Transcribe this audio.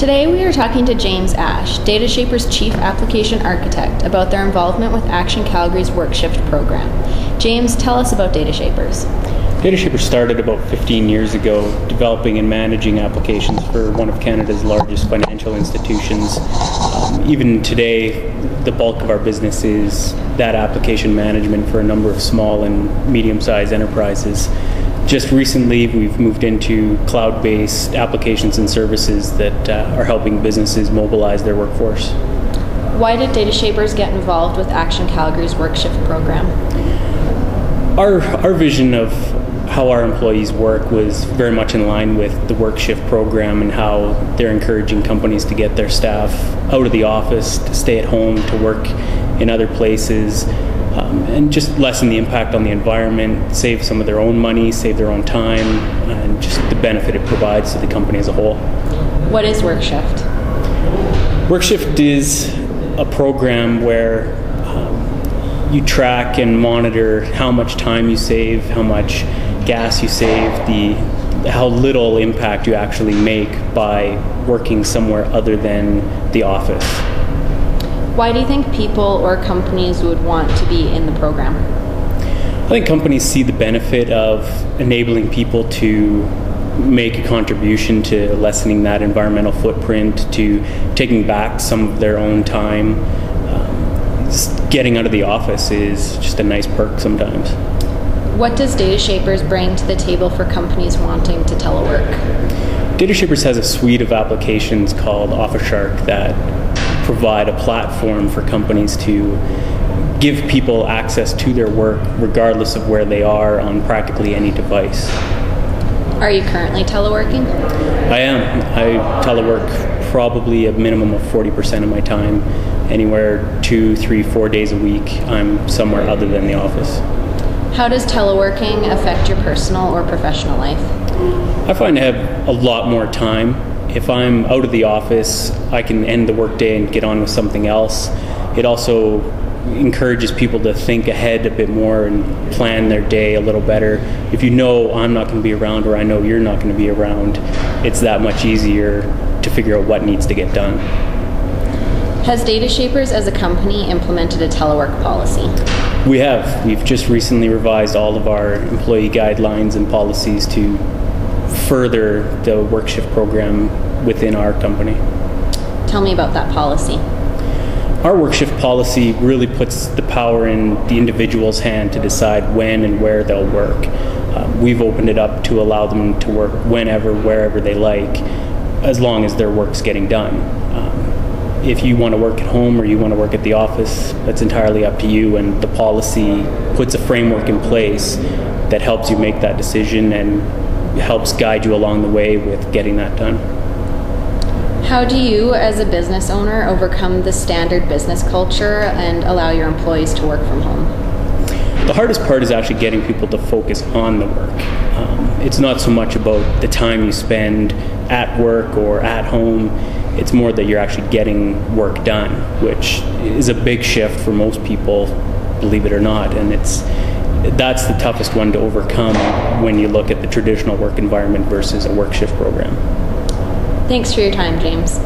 Today we are talking to James Ash, Data Shapers' Chief Application Architect, about their involvement with Action Calgary's WORKshift program. James, tell us about Data Shapers. Data Shapers started about 15 years ago developing and managing applications for one of Canada's largest financial institutions. Even today, the bulk of our business is that application management for a number of small and medium-sized enterprises. Just recently, we've moved into cloud-based applications and services that are helping businesses mobilize their workforce. Why did Data Shapers get involved with Action Calgary's WORKshift program? Our vision of how our employees work was very much in line with the WORKshift program and how they're encouraging companies to get their staff out of the office, to stay at home, to work in other places, and just lessen the impact on the environment, save some of their own money, save their own time, and just the benefit it provides to the company as a whole. What is WORKshift? WORKshift is a program where you track and monitor how much time you save, how much gas you save, how little impact you actually make by working somewhere other than the office. Why do you think people or companies would want to be in the program? I think companies see the benefit of enabling people to make a contribution to lessening that environmental footprint, to taking back some of their own time. Getting out of the office is just a nice perk sometimes. What does Data Shapers bring to the table for companies wanting to telework? Data Shapers has a suite of applications called OfficeShark that provide a platform for companies to give people access to their work regardless of where they are on practically any device. Are you currently teleworking? I am. I telework probably a minimum of 40% of my time. Anywhere 2, 3, 4 days a week, I'm somewhere other than the office. How does teleworking affect your personal or professional life? I find I have a lot more time. If I'm out of the office, I can end the workday and get on with something else. It also encourages people to think ahead a bit more and plan their day a little better. If you know I'm not going to be around, or I know you're not going to be around, it's that much easier to figure out what needs to get done. Has Data Shapers as a company implemented a telework policy? We have. We've just recently revised all of our employee guidelines and policies to further the WORKshift program within our company. Tell me about that policy. Our WORKshift policy really puts the power in the individual's hand to decide when and where they'll work. We've opened it up to allow them to work whenever, wherever they like, as long as their work's getting done. If you want to work at home or you want to work at the office, that's entirely up to you, and the policy puts a framework in place that helps you make that decision and helps guide you along the way with getting that done. How do you, as a business owner, overcome the standard business culture and allow your employees to work from home? The hardest part is actually getting people to focus on the work. It's not so much about the time you spend at work or at home. It's more that you're actually getting work done, which is a big shift for most people, believe it or not, and that's the toughest one to overcome when you look at the traditional work environment versus a WORKshift program. Thanks for your time, James.